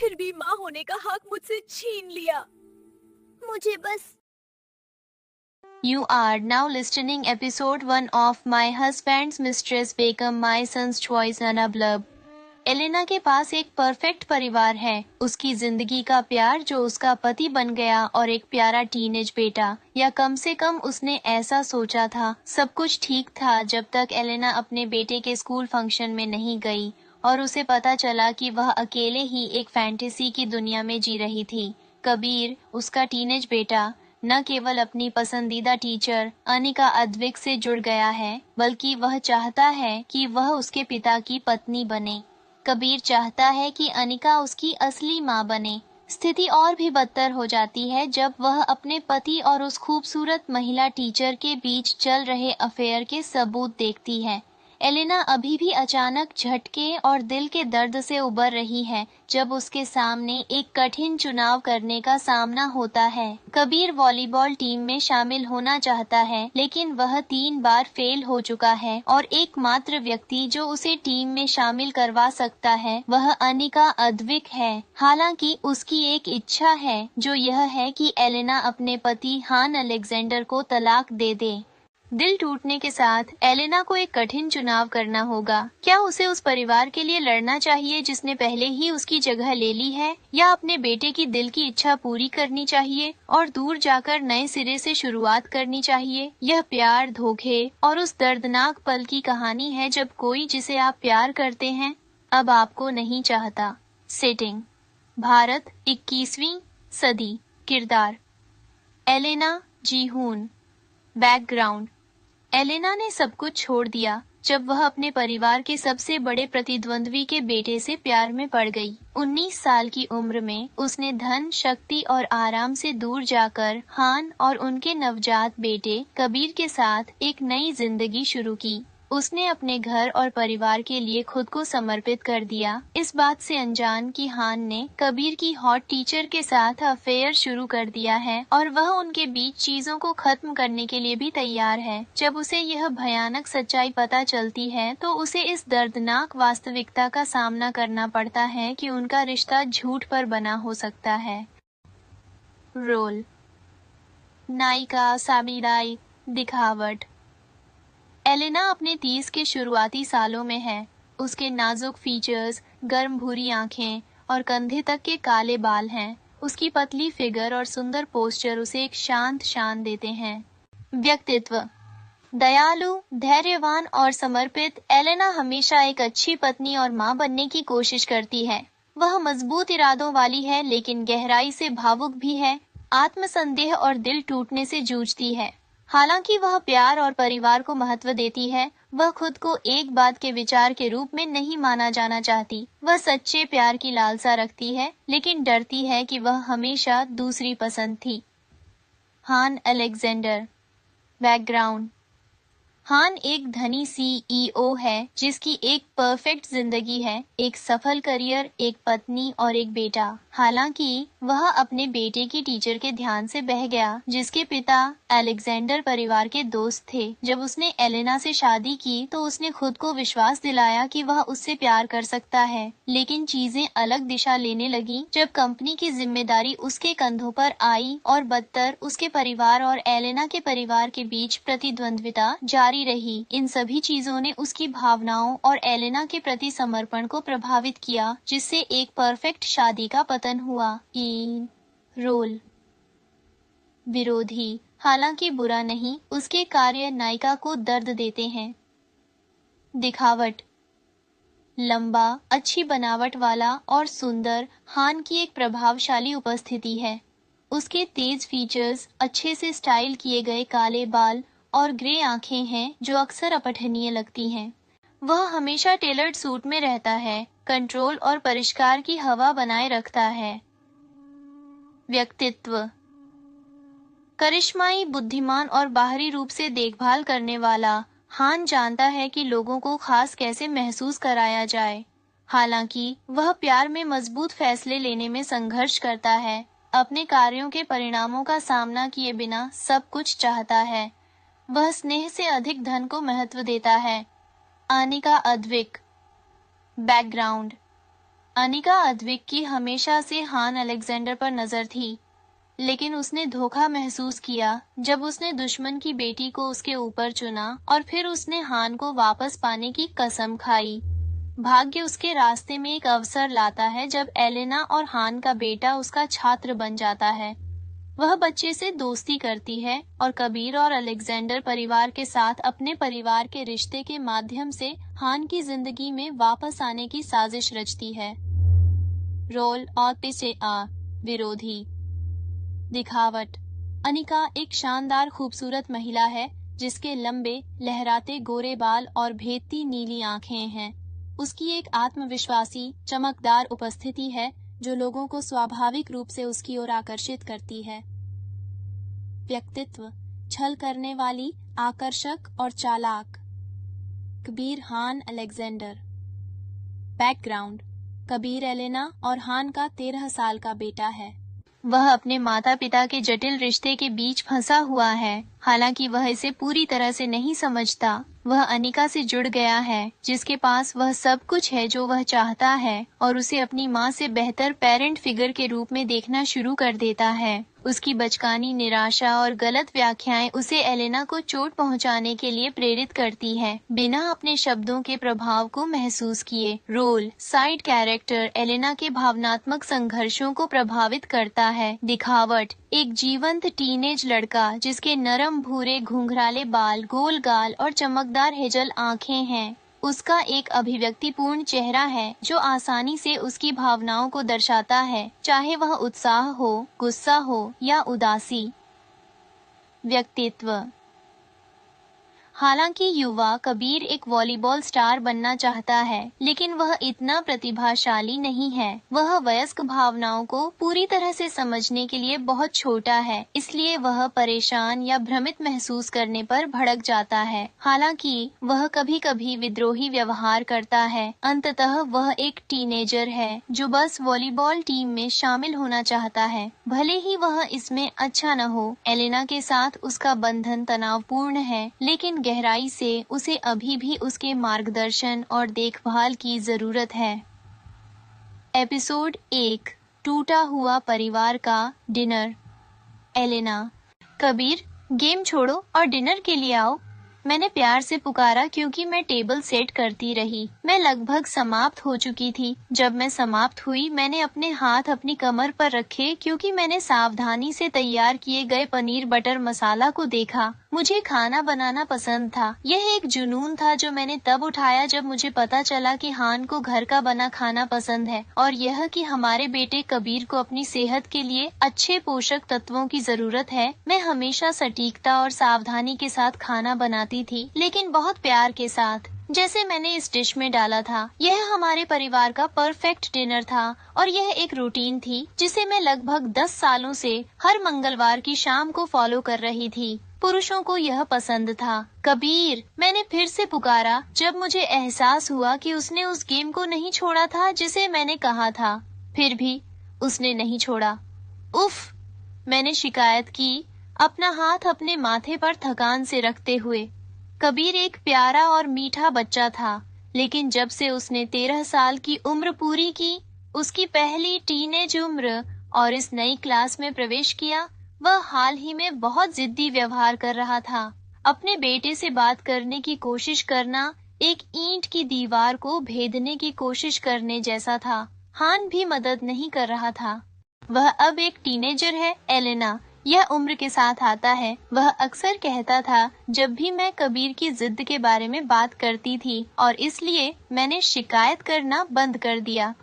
फिर भी माँ होने का हक मुझसे छीन लिया। मुझे बस। You are now listening episode 1 of My Husband's Mistress Become My Son's Choice Anna Blub। Elena के पास एक परफेक्ट परिवार है, उसकी जिंदगी का प्यार जो उसका पति बन गया और एक प्यारा टीनेज बेटा, या कम से कम उसने ऐसा सोचा था। सब कुछ ठीक था जब तक एलेना अपने बेटे के स्कूल फंक्शन में नहीं गई और उसे पता चला कि वह अकेले ही एक फैंटेसी की दुनिया में जी रही थी। कबीर, उसका टीनेज बेटा, न केवल अपनी पसंदीदा टीचर अनिका अद्विक से जुड़ गया है, बल्कि वह चाहता है कि वह उसके पिता की पत्नी बने। कबीर चाहता है कि अनिका उसकी असली माँ बने। स्थिति और भी बदतर हो जाती है जब वह अपने पति और उस खूबसूरत महिला टीचर के बीच चल रहे अफेयर के सबूत देखती है। एलेना अभी भी अचानक झटके और दिल के दर्द से उबर रही है जब उसके सामने एक कठिन चुनाव करने का सामना होता है। कबीर वॉलीबॉल टीम में शामिल होना चाहता है, लेकिन वह 3 बार फेल हो चुका है और एकमात्र व्यक्ति जो उसे टीम में शामिल करवा सकता है वह अनिका अद्विक है। हालांकि उसकी एक इच्छा है, जो यह है कि एलेना अपने पति हान अलेक्जेंडर को तलाक दे दे। दिल टूटने के साथ एलेना को एक कठिन चुनाव करना होगा। क्या उसे उस परिवार के लिए लड़ना चाहिए जिसने पहले ही उसकी जगह ले ली है, या अपने बेटे की दिल की इच्छा पूरी करनी चाहिए और दूर जाकर नए सिरे से शुरुआत करनी चाहिए? यह प्यार, धोखे और उस दर्दनाक पल की कहानी है जब कोई जिसे आप प्यार करते हैं अब आपको नहीं चाहता। सेटिंग: भारत, 21वीं सदी। किरदार: एलेना जीहून। बैकग्राउंड: एलेना ने सब कुछ छोड़ दिया जब वह अपने परिवार के सबसे बड़े प्रतिद्वंद्वी के बेटे से प्यार में पड़ गई। 19 साल की उम्र में उसने धन, शक्ति और आराम से दूर जाकर हान और उनके नवजात बेटे कबीर के साथ एक नई जिंदगी शुरू की। उसने अपने घर और परिवार के लिए खुद को समर्पित कर दिया, इस बात से अनजान कि हान ने कबीर की हॉट टीचर के साथ अफेयर शुरू कर दिया है और वह उनके बीच चीजों को खत्म करने के लिए भी तैयार है। जब उसे यह भयानक सच्चाई पता चलती है तो उसे इस दर्दनाक वास्तविकता का सामना करना पड़ता है कि उनका रिश्ता झूठ पर बना हो सकता है। रोल: नायिका साबिराई। दिखावट: एलेना अपने 30 के शुरुआती सालों में है। उसके नाजुक फीचर्स, गर्म भूरी आंखें और कंधे तक के काले बाल हैं। उसकी पतली फिगर और सुंदर पोस्चर उसे एक शांत शान देते हैं। व्यक्तित्व: दयालु, धैर्यवान और समर्पित, एलेना हमेशा एक अच्छी पत्नी और मां बनने की कोशिश करती है। वह मजबूत इरादों वाली है, लेकिन गहराई से भावुक भी है। आत्मसंदेह और दिल टूटने से जूझती है। हालांकि वह प्यार और परिवार को महत्व देती है, वह खुद को एक बात के विचार के रूप में नहीं माना जाना चाहती। वह सच्चे प्यार की लालसा रखती है, लेकिन डरती है कि वह हमेशा दूसरी पसंद थी। हान अलेक्जेंडर। बैकग्राउंड: हान एक धनी सीईओ है जिसकी एक परफेक्ट जिंदगी है, एक सफल करियर, एक पत्नी और एक बेटा। हालांकि वह अपने बेटे की टीचर के ध्यान से बह गया, जिसके पिता अलेक्जेंडर परिवार के दोस्त थे। जब उसने एलेना से शादी की तो उसने खुद को विश्वास दिलाया कि वह उससे प्यार कर सकता है, लेकिन चीजें अलग दिशा लेने लगी जब कंपनी की जिम्मेदारी उसके कंधों पर आई और बदतर उसके परिवार और एलेना के परिवार के बीच प्रतिद्वंद्विता जारी रही। इन सभी चीजों ने उसकी भावनाओं और एलेना के प्रति समर्पण को प्रभावित किया, जिससे एक परफेक्ट शादी का पतन हुआ। रोल: विरोधी। हालांकि बुरा नहीं, उसके कार्य नायिका को दर्द देते हैं। दिखावट: लंबा, अच्छी बनावट वाला और सुंदर, हान की एक प्रभावशाली उपस्थिति है। उसके तेज फीचर्स, अच्छे से स्टाइल किए गए काले बाल और ग्रे आंखें हैं जो अक्सर अपठनीय लगती हैं। वह हमेशा टेलर्ड सूट में रहता है, कंट्रोल और परिष्कार की हवा बनाए रखता है। व्यक्तित्व: करिश्माई, बुद्धिमान और बाहरी रूप से देखभाल करने वाला, हान जानता है कि लोगों को खास कैसे महसूस कराया जाए। हालांकि वह प्यार में मजबूत फैसले लेने में संघर्ष करता है, अपने कार्यों के परिणामों का सामना किए बिना सब कुछ चाहता है। वह स्नेह से अधिक धन को महत्व देता है। अनिका अद्विक। बैकग्राउंड: अनिका अद्विक की हमेशा से हान अलेक्जेंडर पर नजर थी, लेकिन उसने धोखा महसूस किया जब उसने दुश्मन की बेटी को उसके ऊपर चुना और फिर उसने हान को वापस पाने की कसम खाई। भाग्य उसके रास्ते में एक अवसर लाता है जब एलेना और हान का बेटा उसका छात्र बन जाता है। वह बच्चे से दोस्ती करती है और कबीर और अलेक्जेंडर परिवार के साथ अपने परिवार के रिश्ते के माध्यम से हान की जिंदगी में वापस आने की साजिश रचती है। रोल और पिछे विरोधी दिखावट। अनिका एक शानदार खूबसूरत महिला है जिसके लंबे लहराते गोरे बाल और भेदती नीली आंखें हैं। उसकी एक आत्मविश्वासी चमकदार उपस्थिति है जो लोगों को स्वाभाविक रूप से उसकी ओर आकर्षित करती है। व्यक्तित्व: छल करने वाली, आकर्षक और चालाक। कबीर हान अलेक्जेंडर। बैकग्राउंड: कबीर एलेना और हान का 13 साल का बेटा है। वह अपने माता पिता के जटिल रिश्ते के बीच फंसा हुआ है, हालांकि वह इसे पूरी तरह से नहीं समझता। वह अनिका से जुड़ गया है, जिसके पास वह सब कुछ है जो वह चाहता है, और उसे अपनी माँ से बेहतर पेरेंट फिगर के रूप में देखना शुरू कर देता है। उसकी बचकानी निराशा और गलत व्याख्याएं उसे एलेना को चोट पहुंचाने के लिए प्रेरित करती है, बिना अपने शब्दों के प्रभाव को महसूस किए। रोल: साइड कैरेक्टर एलेना के भावनात्मक संघर्षों को प्रभावित करता है। दिखावट: एक जीवंत टीनेज लड़का जिसके नरम भूरे घुंघराले बाल, गोल गाल और चमकदार हेजल आंखें हैं। उसका एक अभिव्यक्तिपूर्ण चेहरा है जो आसानी से उसकी भावनाओं को दर्शाता है, चाहे वह उत्साह हो, गुस्सा हो या उदासी। व्यक्तित्व: हालांकि युवा कबीर एक वॉलीबॉल स्टार बनना चाहता है, लेकिन वह इतना प्रतिभाशाली नहीं है। वह वयस्क भावनाओं को पूरी तरह से समझने के लिए बहुत छोटा है, इसलिए वह परेशान या भ्रमित महसूस करने पर भड़क जाता है। हालांकि वह कभी कभी विद्रोही व्यवहार करता है। अंततः वह एक टीनेजर है जो बस वॉलीबॉल टीम में शामिल होना चाहता है, भले ही वह इसमें अच्छा न हो। एलेना के साथ उसका बंधन तनावपूर्ण है, लेकिन गहराई से उसे अभी भी उसके मार्गदर्शन और देखभाल की जरूरत है। एपिसोड 1: टूटा हुआ परिवार का डिनर। एलेना: कबीर, गेम छोड़ो और डिनर के लिए आओ। मैंने प्यार से पुकारा क्योंकि मैं टेबल सेट करती रही। मैं लगभग समाप्त हो चुकी थी। जब मैं समाप्त हुई, मैंने अपने हाथ अपनी कमर पर रखे क्योंकि मैंने सावधानी से तैयार किए गए पनीर बटर मसाला को देखा। मुझे खाना बनाना पसंद था। यह एक जुनून था जो मैंने तब उठाया जब मुझे पता चला कि हान को घर का बना खाना पसंद है, और यह कि हमारे बेटे कबीर को अपनी सेहत के लिए अच्छे पोषक तत्वों की जरूरत है। मैं हमेशा सटीकता और सावधानी के साथ खाना बनाती थी, लेकिन बहुत प्यार के साथ, जैसे मैंने इस डिश में डाला था। यह हमारे परिवार का परफेक्ट डिनर था, और यह एक रूटीन थी जिसे मैं लगभग 10 सालों से हर मंगलवार की शाम को फॉलो कर रही थी। पुरुषों को यह पसंद था। कबीर, मैंने फिर से पुकारा जब मुझे एहसास हुआ कि उसने उस गेम को नहीं छोड़ा था जिसे मैंने कहा था। फिर भी उसने नहीं छोड़ा। उफ, मैंने शिकायत की, अपना हाथ अपने माथे पर थकान से रखते हुए। कबीर एक प्यारा और मीठा बच्चा था, लेकिन जब से उसने 13 साल की उम्र पूरी की, उसकी पहली टीनेज उम्र, और इस नई क्लास में प्रवेश किया, वह हाल ही में बहुत जिद्दी व्यवहार कर रहा था। अपने बेटे से बात करने की कोशिश करना एक ईंट की दीवार को भेदने की कोशिश करने जैसा था। हान भी मदद नहीं कर रहा था। वह अब एक टीनेजर है, एलेना। यह उम्र के साथ आता है। वह अक्सर कहता था जब भी मैं कबीर की जिद के बारे में बात करती थी, और इसलिए मैंने शिकायत करना बंद कर दिया।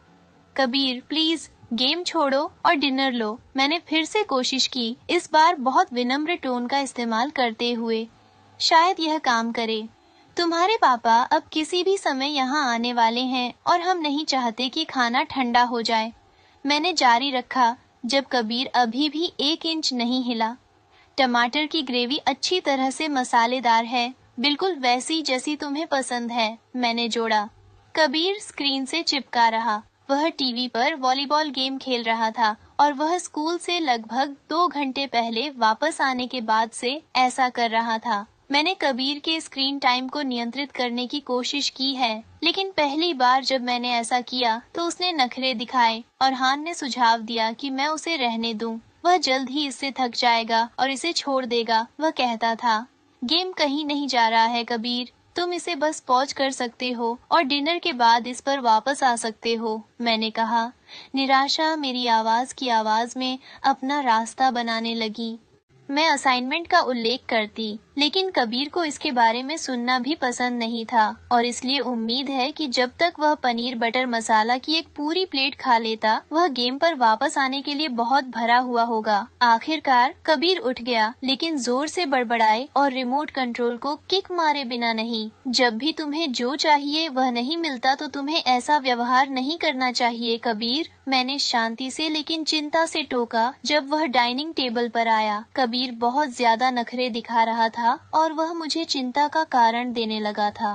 कबीर, प्लीज गेम छोड़ो और डिनर लो। मैंने फिर से कोशिश की, इस बार बहुत विनम्र टोन का इस्तेमाल करते हुए। शायद यह काम करे। तुम्हारे पापा अब किसी भी समय यहाँ आने वाले हैं और हम नहीं चाहते कि खाना ठंडा हो जाए। मैंने जारी रखा जब कबीर अभी भी 1 इंच नहीं हिला। टमाटर की ग्रेवी अच्छी तरह से मसालेदार है, बिल्कुल वैसी जैसी तुम्हें पसंद है, मैंने जोड़ा। कबीर स्क्रीन से चिपका रहा। वह टीवी पर वॉलीबॉल गेम खेल रहा था, और वह स्कूल से लगभग 2 घंटे पहले वापस आने के बाद से ऐसा कर रहा था। मैंने कबीर के स्क्रीन टाइम को नियंत्रित करने की कोशिश की है, लेकिन पहली बार जब मैंने ऐसा किया तो उसने नखरे दिखाए और हान ने सुझाव दिया कि मैं उसे रहने दूं। वह जल्द ही इससे थक जाएगा और इसे छोड़ देगा। वह कहता था, गेम कहीं नहीं जा रहा है कबीर, तुम इसे बस पॉज कर सकते हो और डिनर के बाद इस पर वापस आ सकते हो। मैंने कहा। निराशा मेरी आवाज की आवाज में अपना रास्ता बनाने लगी। मैं असाइनमेंट का उल्लेख करती, लेकिन कबीर को इसके बारे में सुनना भी पसंद नहीं था और इसलिए उम्मीद है कि जब तक वह पनीर बटर मसाला की एक पूरी प्लेट खा लेता, वह गेम पर वापस आने के लिए बहुत भरा हुआ होगा। आखिरकार कबीर उठ गया, लेकिन जोर से बड़बड़ाए और रिमोट कंट्रोल को किक मारे बिना नहीं। जब भी तुम्हें जो चाहिए वह नहीं मिलता तो तुम्हें ऐसा व्यवहार नहीं करना चाहिए कबीर, मैंने शांति से लेकिन चिंता से टोका जब वह डाइनिंग टेबल पर आया। कबीर बहुत ज्यादा नखरे दिखा रहा था और वह मुझे चिंता का कारण देने लगा था।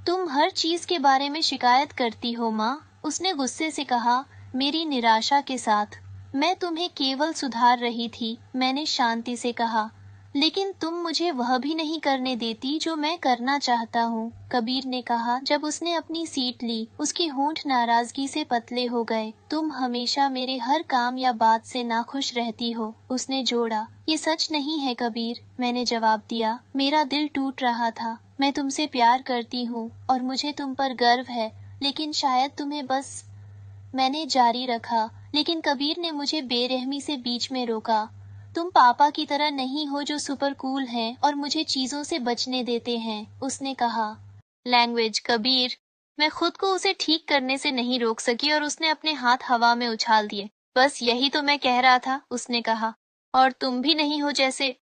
तुम हर चीज के बारे में शिकायत करती हो माँ, उसने गुस्से से कहा, मेरी निराशा के साथ। मैं तुम्हें केवल सुधार रही थी, मैंने शांति से कहा, लेकिन तुम मुझे वह भी नहीं करने देती जो मैं करना चाहता हूँ, कबीर ने कहा जब उसने अपनी सीट ली। उसके होंठ नाराजगी से पतले हो गए। तुम हमेशा मेरे हर काम या बात से नाखुश रहती हो, उसने जोड़ा। ये सच नहीं है कबीर, मैंने जवाब दिया। मेरा दिल टूट रहा था। मैं तुमसे प्यार करती हूँ और मुझे तुम पर गर्व है, लेकिन शायद तुम्हें बस। मैंने जारी रखा, लेकिन कबीर ने मुझे बेरहमी से बीच में रोका। तुम पापा की तरह नहीं हो जो सुपर कूल हैं और मुझे चीजों से बचने देते हैं, उसने कहा। लैंग्वेज कबीर। मैं खुद को उसे ठीक करने से नहीं रोक सकी और उसने अपने हाथ हवा में उछाल दिए। बस यही तो मैं कह रहा था, उसने कहा। और तुम भी नहीं हो जैसे।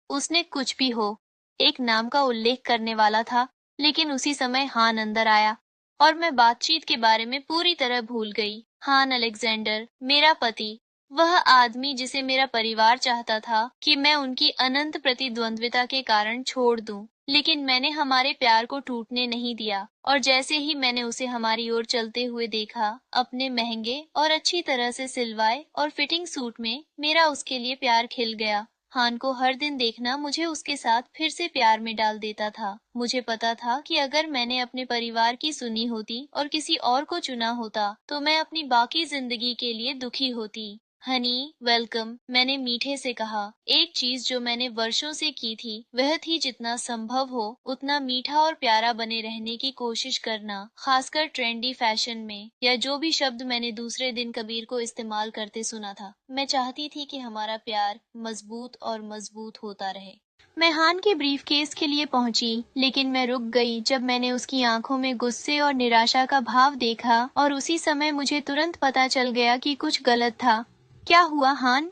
उसने कुछ भी हो एक नाम का उल्लेख करने वाला था, लेकिन उसी समय हान अंदर आया और मैं बातचीत के बारे में पूरी तरह भूल गई। हान अलेक्जेंडर, मेरा पति, वह आदमी जिसे मेरा परिवार चाहता था कि मैं उनकी अनंत प्रतिद्वंद्विता के कारण छोड़ दूं, लेकिन मैंने हमारे प्यार को टूटने नहीं दिया और जैसे ही मैंने उसे हमारी ओर चलते हुए देखा, अपने महंगे और अच्छी तरह से सिलवाए और फिटिंग सूट में, मेरा उसके लिए प्यार खिल गया। हान को हर दिन देखना मुझे उसके साथ फिर से प्यार में डाल देता था। मुझे पता था कि अगर मैंने अपने परिवार की सुनी होती और किसी और को चुना होता तो मैं अपनी बाकी जिंदगी के लिए दुखी होती। हनी, वेलकम, मैंने मीठे से कहा। एक चीज जो मैंने वर्षों से की थी वह थी जितना संभव हो उतना मीठा और प्यारा बने रहने की कोशिश करना, खासकर ट्रेंडी फैशन में, या जो भी शब्द मैंने दूसरे दिन कबीर को इस्तेमाल करते सुना था। मैं चाहती थी कि हमारा प्यार मजबूत और मजबूत होता रहे। मैं हान के ब्रीफकेस के लिए पहुंची, लेकिन मैं रुक गई जब मैंने उसकी आंखों में गुस्से और निराशा का भाव देखा और उसी समय मुझे तुरंत पता चल गया कि कुछ गलत था। क्या हुआ हान?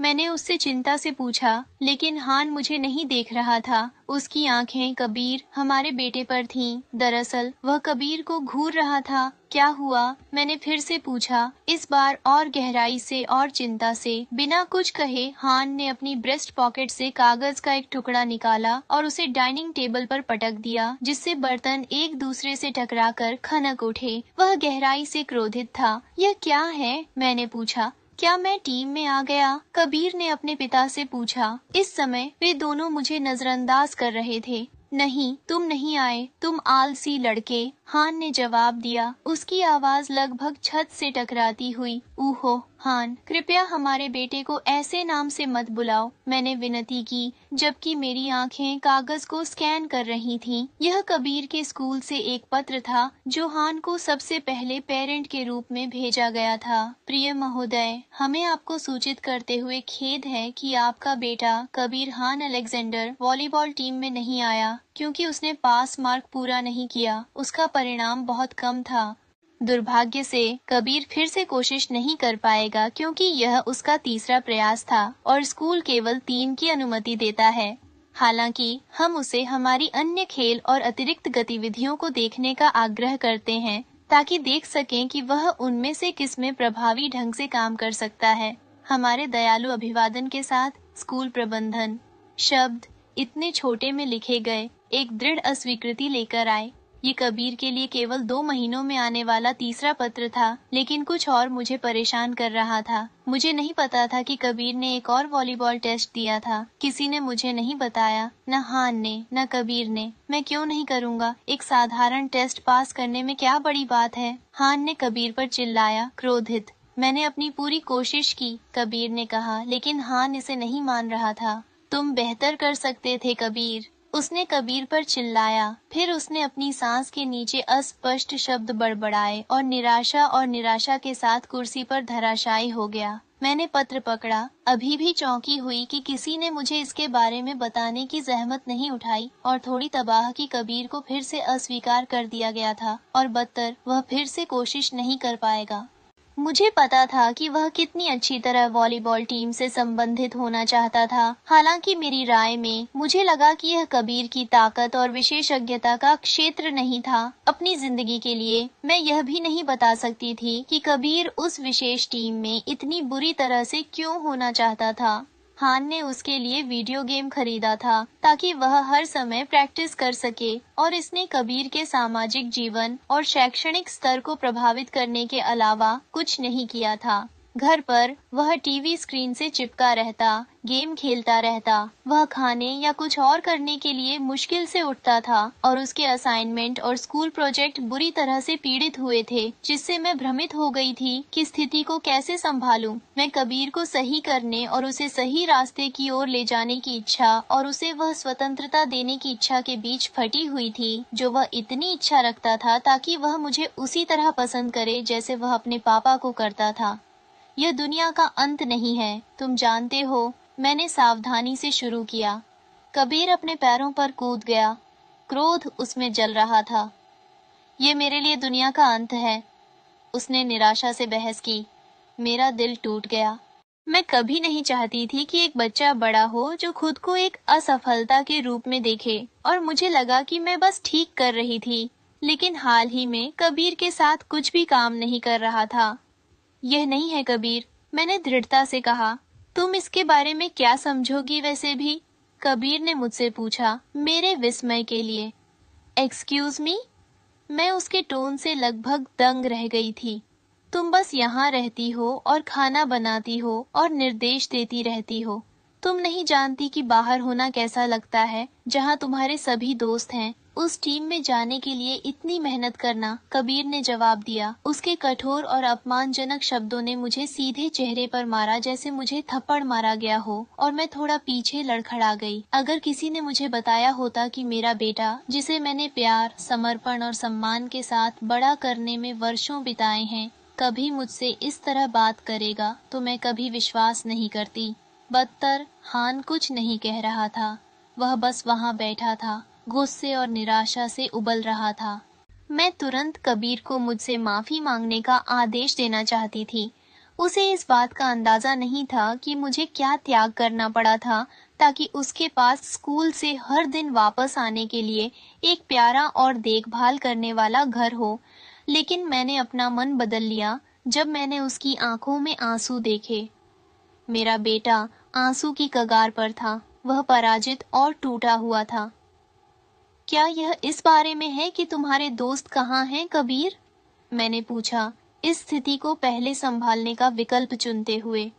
मैंने उससे चिंता से पूछा, लेकिन हान मुझे नहीं देख रहा था। उसकी आंखें कबीर, हमारे बेटे पर थीं। दरअसल वह कबीर को घूर रहा था। क्या हुआ? मैंने फिर से पूछा, इस बार और गहराई से और चिंता से। बिना कुछ कहे हान ने अपनी ब्रेस्ट पॉकेट से कागज का एक टुकड़ा निकाला और उसे डाइनिंग टेबल पर पटक दिया, जिससे बर्तन एक दूसरे से टकराकर खनक उठे। वह गहराई से क्रोधित था। यह क्या है? मैंने पूछा। क्या मैं टीम में आ गया? कबीर ने अपने पिता से पूछा। इस समय वे दोनों मुझे नजरअंदाज कर रहे थे। नहीं, तुम नहीं आए, तुम आलसी लड़के, हान ने जवाब दिया, उसकी आवाज लगभग छत से टकराती हुई। ऊहो हान, कृपया हमारे बेटे को ऐसे नाम से मत बुलाओ, मैंने विनती की, जबकि मेरी आंखें कागज को स्कैन कर रही थीं। यह कबीर के स्कूल से एक पत्र था जो हान को सबसे पहले पेरेंट के रूप में भेजा गया था। प्रिय महोदय, हमें आपको सूचित करते हुए खेद है कि आपका बेटा कबीर हान अलेक्जेंडर वॉलीबॉल टीम में नहीं आया क्योंकि उसने पास मार्क पूरा नहीं किया। उसका परिणाम बहुत कम था। दुर्भाग्य से कबीर फिर से कोशिश नहीं कर पाएगा क्योंकि यह उसका तीसरा प्रयास था और स्कूल केवल 3 की अनुमति देता है। हालांकि हम उसे हमारी अन्य खेल और अतिरिक्त गतिविधियों को देखने का आग्रह करते हैं ताकि देख सकें कि वह उनमें से किस में प्रभावी ढंग से काम कर सकता है। हमारे दयालु अभिवादन के साथ, स्कूल प्रबंधन। शब्द इतने छोटे में लिखे गए एक दृढ़ अस्वीकृति लेकर आए। ये कबीर के लिए केवल 2 महीनों में आने वाला तीसरा पत्र था, लेकिन कुछ और मुझे परेशान कर रहा था। मुझे नहीं पता था कि कबीर ने एक और वॉलीबॉल टेस्ट दिया था। किसी ने मुझे नहीं बताया, न हान ने, न कबीर ने। मैं क्यों नहीं करूँगा? एक साधारण टेस्ट पास करने में क्या बड़ी बात है? हान ने कबीर पर चिल्लाया, क्रोधित। मैंने अपनी पूरी कोशिश की, कबीर ने कहा, लेकिन हान इसे नहीं मान रहा था। तुम बेहतर कर सकते थे कबीर, उसने कबीर पर चिल्लाया। फिर उसने अपनी सांस के नीचे अस्पष्ट शब्द बड़बड़ाए और निराशा के साथ कुर्सी पर धराशायी हो गया। मैंने पत्र पकड़ा, अभी भी चौंकी हुई कि किसी ने मुझे इसके बारे में बताने की जहमत नहीं उठाई, और थोड़ी तबाह कि कबीर को फिर से अस्वीकार कर दिया गया था, और बदतर, वह फिर से कोशिश नहीं कर पाएगा। मुझे पता था कि वह कितनी अच्छी तरह वॉलीबॉल टीम से संबंधित होना चाहता था। हालांकि मेरी राय में मुझे लगा कि यह कबीर की ताकत और विशेषज्ञता का क्षेत्र नहीं था। अपनी जिंदगी के लिए मैं यह भी नहीं बता सकती थी कि कबीर उस विशेष टीम में इतनी बुरी तरह से क्यों होना चाहता था। हान ने उसके लिए वीडियो गेम खरीदा था ताकि वह हर समय प्रैक्टिस कर सके, और इसने कबीर के सामाजिक जीवन और शैक्षणिक स्तर को प्रभावित करने के अलावा कुछ नहीं किया था। घर पर वह टीवी स्क्रीन से चिपका रहता, गेम खेलता रहता। वह खाने या कुछ और करने के लिए मुश्किल से उठता था, और उसके असाइनमेंट और स्कूल प्रोजेक्ट बुरी तरह से पीड़ित हुए थे, जिससे मैं भ्रमित हो गई थी कि स्थिति को कैसे संभालूं। मैं कबीर को सही करने और उसे सही रास्ते की ओर ले जाने की इच्छा और उसे वह स्वतंत्रता देने की इच्छा के बीच फटी हुई थी, जो वह इतनी इच्छा रखता था ताकि वह मुझे उसी तरह पसंद करे जैसे वह अपने पापा को करता था। यह दुनिया का अंत नहीं है, तुम जानते हो, मैंने सावधानी से शुरू किया। कबीर अपने पैरों पर कूद गया। क्रोध उसमें जल रहा था। ये मेरे लिए दुनिया का अंत है, उसने निराशा से बहस की। मेरा दिल टूट गया। मैं कभी नहीं चाहती थी कि एक बच्चा बड़ा हो जो खुद को एक असफलता के रूप में देखे, और मुझे लगा कि मैं बस ठीक कर रही थी। लेकिन हाल ही में कबीर के साथ कुछ भी काम नहीं कर रहा था। यह नहीं है कबीर, मैंने दृढ़ता से कहा। तुम इसके बारे में क्या समझोगी वैसे भी? कबीर ने मुझसे पूछा, मेरे विस्मय के लिए। Excuse me? मैं उसके टोन से लगभग दंग रह गई थी। तुम बस यहाँ रहती हो और खाना बनाती हो और निर्देश देती रहती हो। तुम नहीं जानती कि बाहर होना कैसा लगता है, जहाँ तुम्हारे सभी दोस्त हैं। उस टीम में जाने के लिए इतनी मेहनत करना, कबीर ने जवाब दिया। उसके कठोर और अपमानजनक शब्दों ने मुझे सीधे चेहरे पर मारा, जैसे मुझे थप्पड़ मारा गया हो, और मैं थोड़ा पीछे लड़खड़ा गई। अगर किसी ने मुझे बताया होता कि मेरा बेटा, जिसे मैंने प्यार, समर्पण और सम्मान के साथ बड़ा करने में वर्षों बिताए हैं, कभी मुझसे इस तरह बात करेगा, तो मैं कभी विश्वास नहीं करती। बदतर, हान कुछ नहीं कह रहा था। वह बस वहाँ बैठा था, गुस्से और निराशा से उबल रहा था। मैं तुरंत कबीर को मुझसे माफी मांगने का आदेश देना चाहती थी। उसे इस बात का अंदाजा नहीं था कि मुझे क्या त्याग करना पड़ा था ताकि उसके पास स्कूल से हर दिन वापस आने के लिए एक प्यारा और देखभाल करने वाला घर हो। लेकिन मैंने अपना मन बदल लिया जब मैंने उसकी आंखों में आंसू देखे। मेरा बेटा आंसू की कगार पर था। वह पराजित और टूटा हुआ था। क्या यह इस बारे में है कि तुम्हारे दोस्त कहाँ हैं, कबीर? मैंने पूछा, इस स्थिति को पहले संभालने का विकल्प चुनते हुए।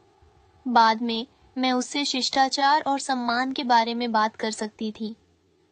बाद में मैं उससे शिष्टाचार और सम्मान के बारे में बात कर सकती थी।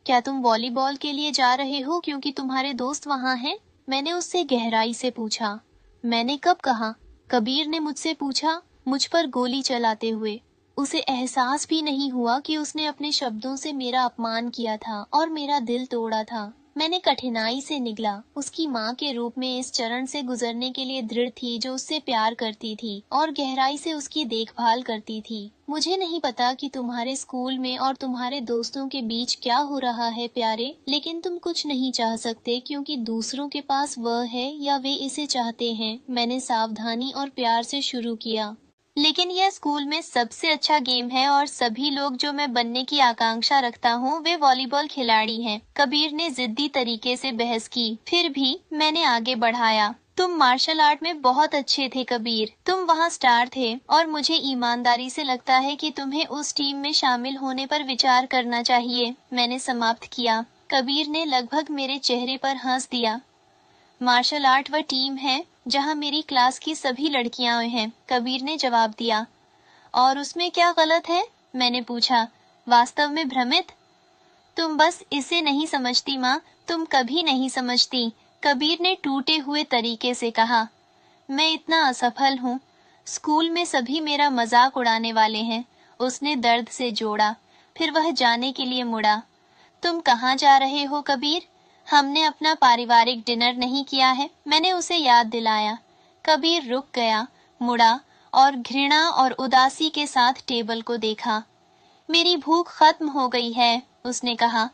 क्या तुम वॉलीबॉल के लिए जा रहे हो क्योंकि तुम्हारे दोस्त वहाँ हैं? मैंने उससे गहराई से पूछा। मैंने कब कहा? कबीर ने मुझसे पूछा, मुझ पर गोली चलाते हुए। उसे एहसास भी नहीं हुआ कि उसने अपने शब्दों से मेरा अपमान किया था और मेरा दिल तोड़ा था। मैंने कठिनाई से निगला। उसकी माँ के रूप में इस चरण से गुजरने के लिए दृढ़ थी, जो उससे प्यार करती थी और गहराई से उसकी देखभाल करती थी। मुझे नहीं पता कि तुम्हारे स्कूल में और तुम्हारे दोस्तों के बीच क्या हो रहा है प्यारे, लेकिन तुम कुछ नहीं चाह सकते क्योंकि दूसरों के पास वह है या वे इसे चाहते हैं। मैंने सावधानी और प्यार से शुरू किया। लेकिन यह स्कूल में सबसे अच्छा गेम है और सभी लोग जो मैं बनने की आकांक्षा रखता हूँ वे वॉलीबॉल खिलाड़ी हैं। कबीर ने जिद्दी तरीके से बहस की। फिर भी मैंने आगे बढ़ाया। तुम मार्शल आर्ट में बहुत अच्छे थे कबीर। तुम वहाँ स्टार थे और मुझे ईमानदारी से लगता है कि तुम्हें उस टीम में शामिल होने पर विचार करना चाहिए। मैंने समाप्त किया। कबीर ने लगभग मेरे चेहरे पर हंस दिया। मार्शल आर्ट वह टीम है जहां मेरी क्लास की सभी लड़कियां हैं, कबीर ने जवाब दिया। और उसमें क्या गलत है? मैंने पूछा, वास्तव में भ्रमित। तुम बस इसे नहीं समझती माँ, तुम कभी नहीं समझती, कबीर ने टूटे हुए तरीके से कहा। मैं इतना असफल हूँ, स्कूल में सभी मेरा मजाक उड़ाने वाले हैं, उसने दर्द से जोड़ा। फिर वह जाने के लिए मुड़ा। तुम कहाँ जा रहे हो कबीर? हमने अपना पारिवारिक डिनर नहीं किया है, मैंने उसे याद दिलाया। कबीर रुक गया, मुड़ा और घृणा और उदासी के साथ टेबल को देखा। मेरी भूख खत्म हो गई है, उसने कहा।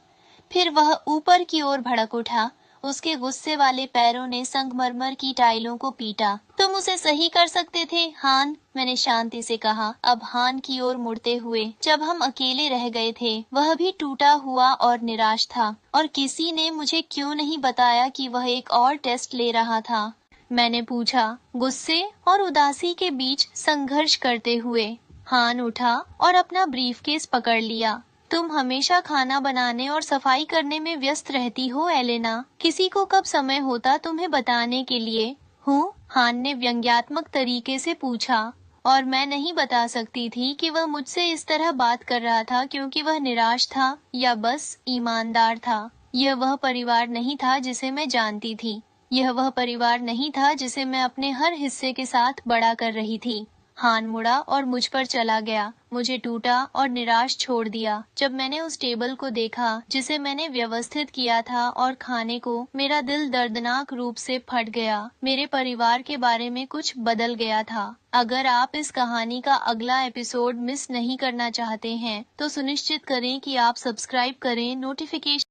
फिर वह ऊपर की ओर भड़क उठा। उसके गुस्से वाले पैरों ने संगमरमर की टाइलों को पीटा। तुम उसे सही कर सकते थे, हान, मैंने शांति से कहा, अब हान की ओर मुड़ते हुए। जब हम अकेले रह गए थे, वह भी टूटा हुआ और निराश था, और किसी ने मुझे क्यों नहीं बताया कि वह एक और टेस्ट ले रहा था? मैंने पूछा, गुस्से और उदासी के बीच संघर्ष करते हुए। हान उठा और अपना ब्रीफकेस पकड़ लिया। तुम हमेशा खाना बनाने और सफाई करने में व्यस्त रहती हो एलेना, किसी को कब समय होता तुम्हें बताने के लिए? हूँ, हान ने व्यंग्यात्मक तरीके से पूछा। और मैं नहीं बता सकती थी कि वह मुझसे इस तरह बात कर रहा था क्योंकि वह निराश था या बस ईमानदार था। यह वह परिवार नहीं था जिसे मैं जानती थी। यह वह परिवार नहीं था जिसे मैं अपने हर हिस्से के साथ बड़ा कर रही थी। हान मुड़ा और मुझ पर चला गया, मुझे टूटा और निराश छोड़ दिया। जब मैंने उस टेबल को देखा जिसे मैंने व्यवस्थित किया था और खाने को, मेरा दिल दर्दनाक रूप से फट गया। मेरे परिवार के बारे में कुछ बदल गया था। अगर आप इस कहानी का अगला एपिसोड मिस नहीं करना चाहते हैं, तो सुनिश्चित करें कि आप सब्सक्राइब करें, नोटिफिकेशन